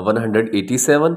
187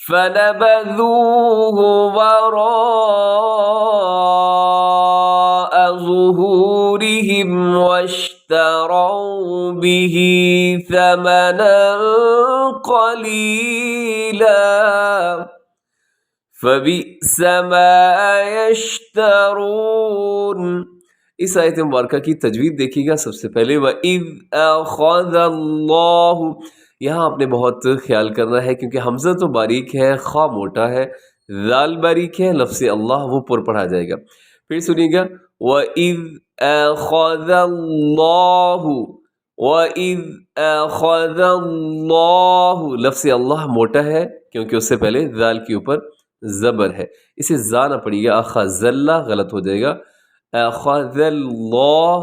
فنبذوه وراء ظهورهم واشتروا به ثمنا قليلا فبئس ما يشترون۔ اس آیت مبارکہ کی تجوید دیکھیے گا۔ سب سے پہلے وَإِذْ أَخَذَ اللَّهُ، یہاں آپ نے بہت خیال کرنا ہے کیونکہ حمزہ تو باریک ہے، خا موٹا ہے، ذال باریک ہے، لفظ اللہ وہ پر پڑھا جائے گا۔ پھر سنیے گا وَإِذْ أَخَذَ اللَّهُ، وَإِذْ أَخَذَ اللَّهُ، لفظ اللہ موٹا ہے کیونکہ اس سے پہلے ذال کے اوپر زبر ہے، اسے زا نہ پڑھیے گا، اخذ اللہ غلط ہو جائے گا۔ اخذ اللہ،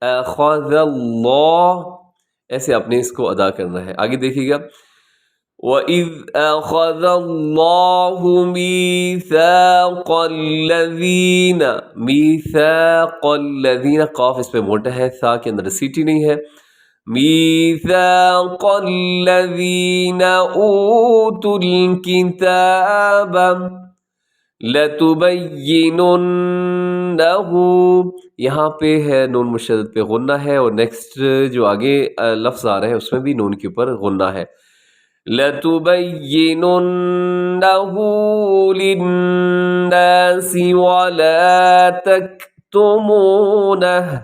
اخذ اللہ، ایسے آپ نے اس کو ادا کرنا ہے۔ آگے دیکھیے گا وَإِذْ أَخَذَ اللَّهُ مِيثَاقَ الَّذِينَ، میثاق الذین، قاف اس پہ موٹا ہے، ثا کے اندر سیٹی نہیں ہے۔ میثاق الذین اوتوا الکتاب لتبیننہ، یہاں پہ ہے نون مشدد پہ غنہ ہے اور نیکسٹ جو آگے لفظ آ رہا ہے اس میں بھی نون کے اوپر غنہ ہے۔ لتبیننہ للناس ولا تکتمونہ،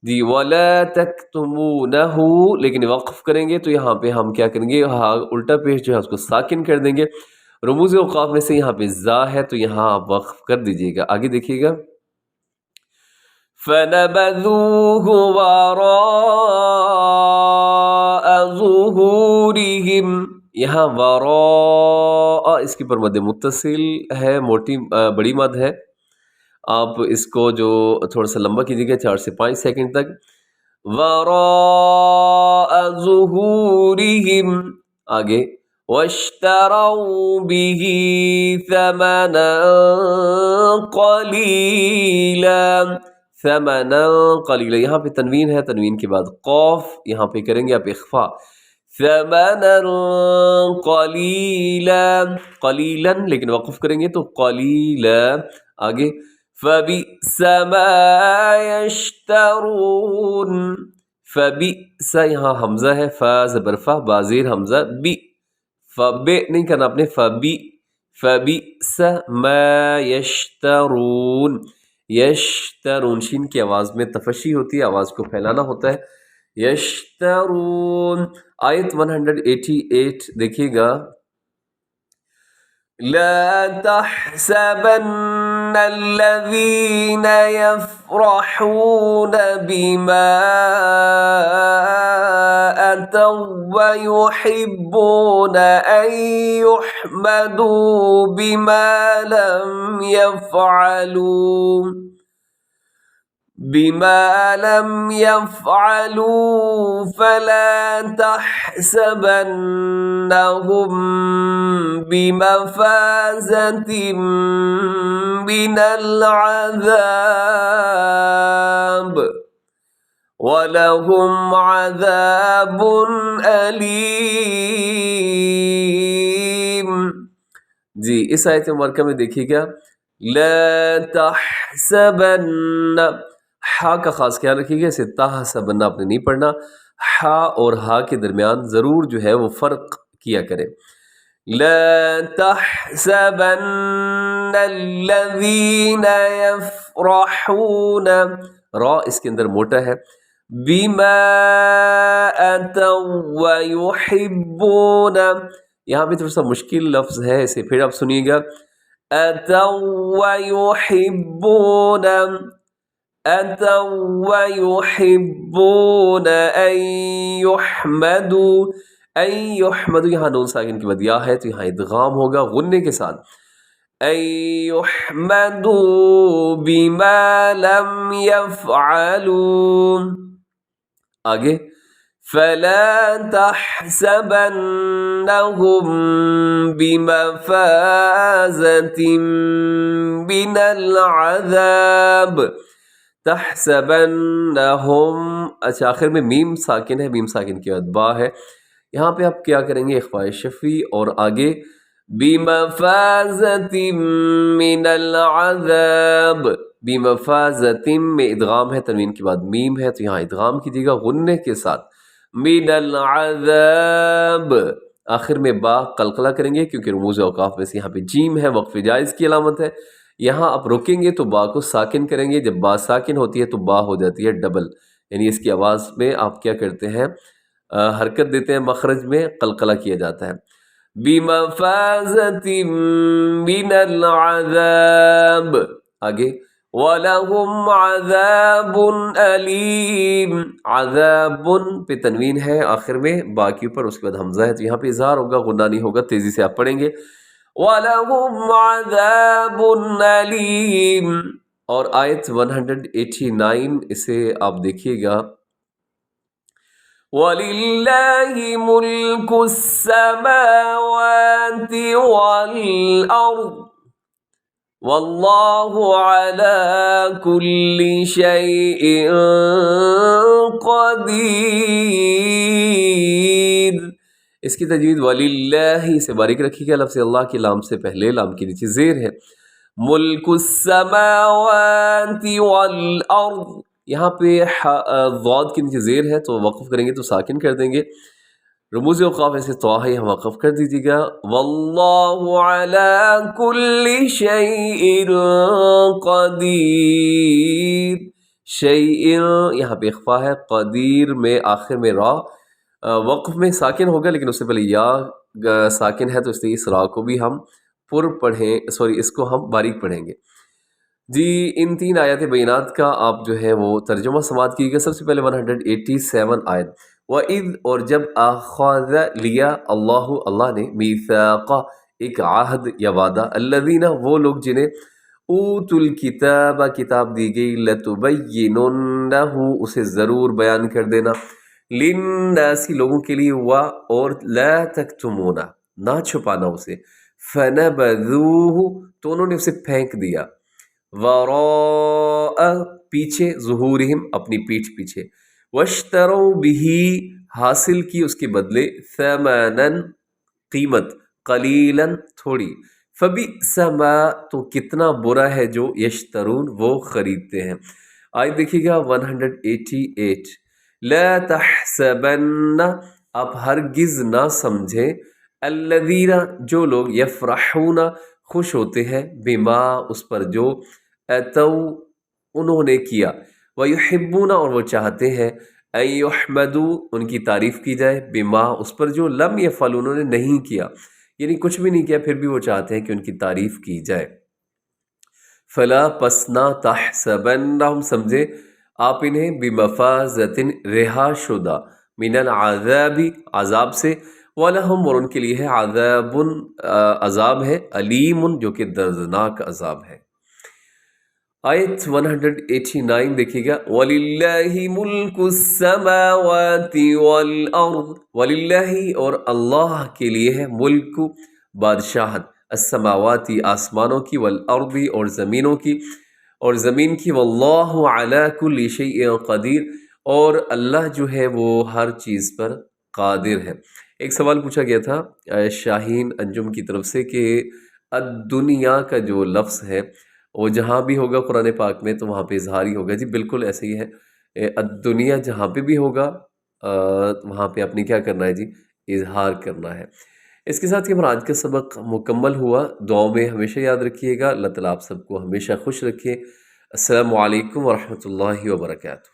جی ولا تکتمونہ، لیکن وقف کریں گے تو یہاں پہ ہم کیا کریں گے، ہاں الٹا پیش جو ہے اس کو ساکن کر دیں گے۔ رموز اوقاف میں سے یہاں پہ زا ہے تو یہاں آپ وقف کر دیجئے گا۔ آگے دیکھیے گا فَنَبَذُوهُ وَرَاءَ ظُهُورِهِمْ، یہاں وراء اس کے پر مد متصل ہے، موٹی بڑی مد ہے، آپ اس کو جو تھوڑا سا لمبا کیجیے گا 4 سے 5 سیکنڈ تک۔ وَرَاءَ ظُهُورِهِمْ، آگے وَاشْتَرَوْا بِهِ ثَمَنًا قَلِيلًا، ثَمَنًا قَلِيلًا، یہاں پہ تنوین ہے، تنوین کے بعد قوف، یہاں پہ کریں گے آپ اخفا، ثَمَنًا قَلِيلًا، قَلِيلًا لیکن وقف کریں گے تو قَلِيلًا۔ آگے فَبِئْسَ مَا يَشْتَرُونَ، فَبِئْسَ یہاں حمزہ ہے، فا زبر فا، بازیر حمزہ، بی، فبے نہیں کرنا آپ نے، فبی، فبئس ما یشترون، یشترون، شین کی آواز میں تفشی ہوتی ہے، آواز کو پھیلانا ہوتا ہے، یشترون۔ آیت 188 دیکھیے گا لا تحسبن الذين يفرحون بما أتوا ويحبون أن يحمدوا بما لم يفعلوا فلا تحسبنهم بمفازة من العذاب وَلَهُمْ عَذَابٌ أَلِيمٌ۔ جی اس آیت مبارکہ میں دیکھیے گا لا تحسبن، ہا کا خاص خیال رکھیے گا، اسے تحسبن آپ نے نہیں پڑھنا، ہا اور ہا کے درمیان ضرور جو ہے وہ فرق کیا کرے۔ لا تحسبن الذین یفرحون، را اس کے اندر موٹا ہے، بما اتوا ویحبون، یہاں پہ تھوڑا سا مشکل لفظ ہے، اسے پھر آپ سنیے گا، اتوا ویحبون، اتوا ویحبون ان یحمدوا، ان یحمدوا، یہاں نون ساکن کی بعد یا ہے تو یہاں ادغام ہوگا غنے کے ساتھ، ان یحمدوا بما لم یفعلوا، آگے فلا تحسبنهم بمفازة من العذاب، تحسبنهم، اچھا آخر میں میم ساکن ہے، میم ساکن کی بعد با ہے، یہاں پہ آپ کیا کریں گے اخفاء شفوی، اور آگے بمفازة من العذاب، بمفازة میں ادغام ہے، تنوین کے بعد میم ہے تو یہاں ادغام کیجیے گا غنے کے ساتھ، من العذاب، آخر میں با قلقلہ کریں گے کیونکہ رموز اوقاف میں سے یہاں پہ جیم ہے، وقف جائز کی علامت ہے، یہاں آپ روکیں گے تو با کو ساکن کریں گے، جب با ساکن ہوتی ہے تو با ہو جاتی ہے ڈبل، یعنی اس کی آواز میں آپ کیا کرتے ہیں، حرکت دیتے ہیں، مخرج میں قلقلہ کیا جاتا ہے، بمفازة من العذاب، آگے وَلَهُمْ عَذَابٌ أَلِيمٌ، عذاب پہ تنوین ہے آخر میں با کے اوپر، اس کے بعد حمزہ ہے تو یہاں پہ اظہار ہوگا، غنہ نہیں ہوگا، تیزی سے آپ پڑھیں گے، وَلَهُمْ عَذَابٌ أَلِيمٌ، اور آیت 189 اسے آپ دیکھیے گا، وَلِلَّهِ مُلْكُ السَّمَاوَاتِ وَالْأَرْضِ وَاللَّهُ عَلَى كُلِّ شَيْءٍ قَدِيرٌ، اس کی تجوید وَلِلَّهِ سے باریک رکھی گیا، لفظ اللہ کی لام سے پہلے، لام کے نیچے زیر ہے، ملک السماوات والارض، یہاں پہ ضاد کے نیچے زیر ہے تو وقف کریں گے تو ساکن کر دیں گے، رموز اوقاف ایسے تو ہے، یہاں وقف کر دیجیے گا، واللہ علی کل شیء قدیر، شیء یہاں پہ اخفا ہے، قدیر میں آخر میں را وقف میں ساکن ہوگا، لیکن اس سے پہلے یا ساکن ہے تو اس لیے اس را کو بھی ہم پر پڑھیں، سوری اس کو ہم باریک پڑھیں گے جی۔ ان تین آیات بینات کا آپ جو ہے وہ ترجمہ سماعت کیجیے گا۔ سب سے پہلے 187 آیت، وَإِذْ، اور جب اخذ لیا اللہ، اللہ نے، میثاق ایک عہد یا وعدہ، الذین وہ لوگ جنہیں اوتوا الکتاب کتاب دی گئی، لتبیننہ اسے ضرور بیان کر دینا، للناس لوگوں کے لیے، اور لا تکتمونہ نہ چھپانا اسے، فنبذوہ تو انہوں نے اسے پھینک دیا، وراء پیچھے، ظہورہم اپنی پیٹھ پیچھے، واشتروا بہ حاصل کی اس کے بدلے، ثمنا قیمت، قلیلا تھوڑی، فبئس ما تو کتنا برا ہے جو، یشترون وہ خریدتے ہیں۔ آیت دیکھیے گا 188، لا تحسبن آپ ہرگز نہ سمجھیں، الذین جو لوگ، یفرحون خوش ہوتے ہیں، بما اس پر جو، اتو انہوں نے کیا، ویحبون اور وہ چاہتے ہیں، ان یحمدوا ان کی تعریف کی جائے، بما اس پر جو، لم یفعلوا انہوں نے نہیں کیا، یعنی کچھ بھی نہیں کیا پھر بھی وہ چاہتے ہیں کہ ان کی تعریف کی جائے، فلا پس نہ، تحسبنہم سمجھے آپ انہیں، بمفازۃ رہا شدہ، من العذاب عذاب سے، وَلَهُمْ اور ان کے لیے ہے، عذاب عذاب ہے، علیم جو کہ دردناک عذاب ہے۔ آیت 189 دیکھیے گا، وَلِلَّهِ مُلْكُ السَّمَاوَاتِ وَالْأَرْضِ، وَلِلَّهِ اور اللہ کے لیے ہے، ملک بادشاہت، السماواتی آسمانوں کی، والارض اور زمینوں کی، اور زمین کی، واللہ علی کل شیء قدیر اور اللہ جو ہے وہ ہر چیز پر قادر ہے۔ ایک سوال پوچھا گیا تھا شاہین انجم کی طرف سے کہ الدنیا کا جو لفظ ہے وہ جہاں بھی ہوگا قرآن پاک میں تو وہاں پہ اظہار ہی ہوگا، جی بالکل ایسے ہی ہے، الدنیا جہاں پہ بھی ہوگا وہاں پہ آپ نے کیا کرنا ہے جی، اظہار کرنا ہے۔ اس کے ساتھ ہی ہمارا آج کا سبق مکمل ہوا. دعاؤں میں ہمیشہ یاد رکھیے گا. اللہ تعالیٰ آپ سب کو ہمیشہ خوش رکھے. السلام علیکم ورحمۃ اللہ وبرکاتہ.